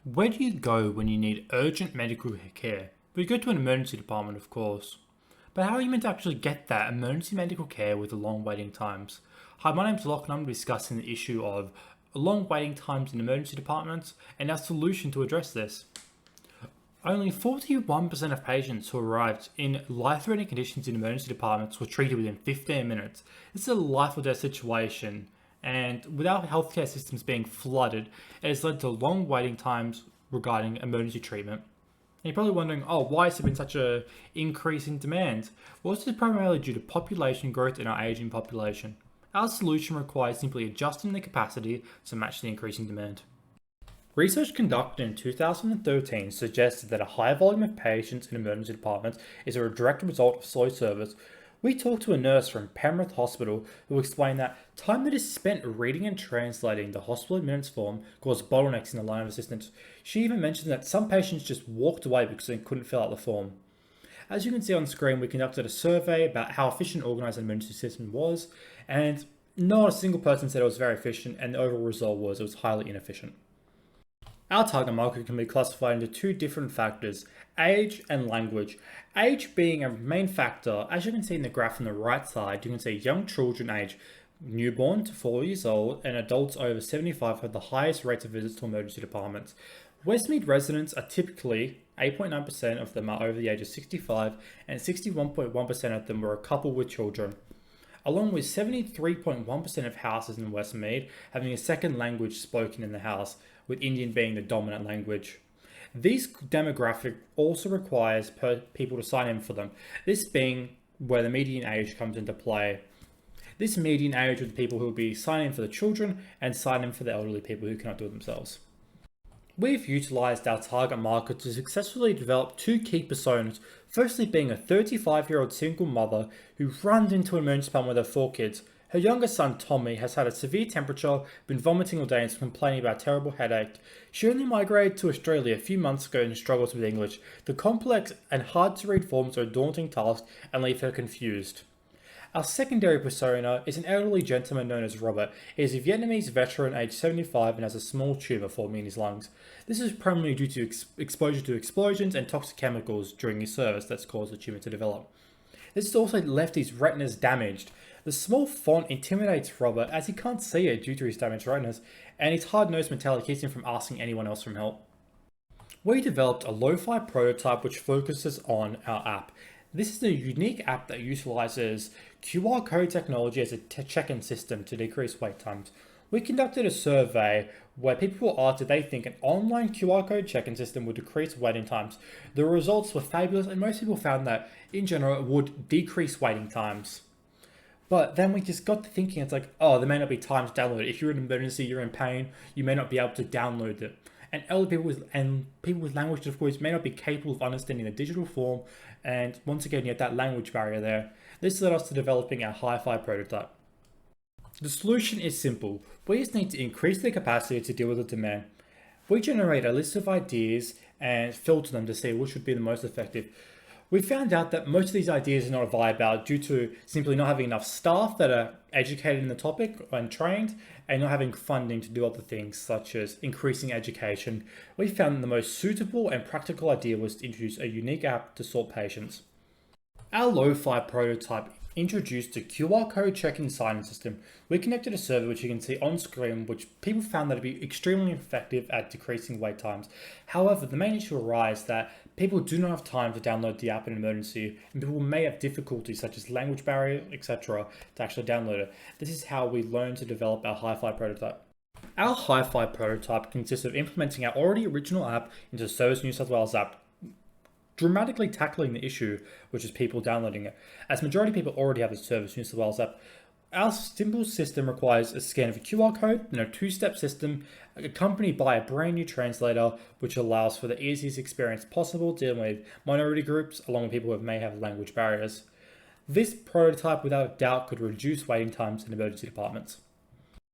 Where do you go when you need urgent medical care? We go to an emergency department, of course. But how are you meant to actually get that emergency medical care with the long waiting times? Hi, my name's Locke and I'm discussing the issue of long waiting times in emergency departments and our solution to address this. Only 41% of patients who arrived in life-threatening conditions in emergency departments were treated within 15 minutes. This is a life or death situation, and without healthcare systems being flooded, it has led to long waiting times regarding emergency treatment. And you're probably wondering, why has there been such an increase in demand? Well, this is primarily due to population growth in our aging population. Our solution requires simply adjusting the capacity to match the increasing demand. Research conducted in 2013 suggested that a high volume of patients in emergency departments is a direct result of slow service. We talked to a nurse from Penrith Hospital who explained that time that is spent reading and translating the hospital admittance form caused bottlenecks in the line of assistance. She even mentioned that some patients just walked away because they couldn't fill out the form. As you can see on screen, we conducted a survey about how efficient organised an emergency system was, and not a single person said it was very efficient, and the overall result was it was highly inefficient. Our target market can be classified into two different factors, age and language. Age being a main factor, as you can see in the graph on the right side, you can see young children age newborn to 4 years old and adults over 75 have the highest rates of visits to emergency departments. Westmead residents are typically 8.9% of them are over the age of 65 and 61.1% of them were a couple with children, along with 73.1% of houses in Westmead having a second language spoken in the house, with Indian being the dominant language. This demographic also requires people to sign in for them, this being where the median age comes into play. This median age of the people who will be signing in for the children and signing in for the elderly people who cannot do it themselves. We've utilised our target market to successfully develop two key personas, firstly being a 35-year-old single mother who runs into an emergency department with her 4 kids. Her youngest son, Tommy, has had a severe temperature, been vomiting all day and is complaining about a terrible headache. She only migrated to Australia a few months ago and struggles with English. The complex and hard to read forms are a daunting task and leave her confused. Our secondary persona is an elderly gentleman known as Robert. He is a Vietnamese veteran aged 75 and has a small tumour forming in his lungs. This is primarily due to exposure to explosions and toxic chemicals during his service that's caused the tumour to develop. This has also left his retinas damaged. The small font intimidates Robert as he can't see it due to his damaged retinas, and his hard-nosed mentality keeps him from asking anyone else for help. We developed a lo-fi prototype which focuses on our app. This is a unique app that utilizes QR code technology as a check-in system to decrease wait times. We conducted a survey where people were asked if they think an online QR code check-in system would decrease waiting times. The results were fabulous and most people found that in general it would decrease waiting times. But then we just got to thinking, it's like, there may not be time to download it. If you're in an emergency, you're in pain, you may not be able to download it. And elderly people with language difficulties may not be capable of understanding the digital form, and once again you have that language barrier there. This led us to developing our hi-fi prototype. The solution is simple. We just need to increase the capacity to deal with the demand. We generate a list of ideas and filter them to see which would be the most effective. We found out that most of these ideas are not viable due to simply not having enough staff that are educated in the topic and trained, and not having funding to do other things such as increasing education. We found the most suitable and practical idea was to introduce a unique app to sort patients. Our lo-fi prototype introduced a QR code check-in sign-in system. We connected a server which you can see on screen, which people found that to be extremely effective at decreasing wait times. However, the main issue arises that people do not have time to download the app in an emergency, and people may have difficulties such as language barrier, etc. to actually download it. This is how we learned to develop our hi-fi prototype. Our hi-fi prototype consists of implementing our already original app into the Service New South Wales app, dramatically tackling the issue, which is people downloading it. As majority of people already have a Service New South Wales app, our simple system requires a scan of a QR code and a 2-step system accompanied by a brand new translator, which allows for the easiest experience possible dealing with minority groups along with people who may have language barriers. This prototype without a doubt could reduce waiting times in emergency departments.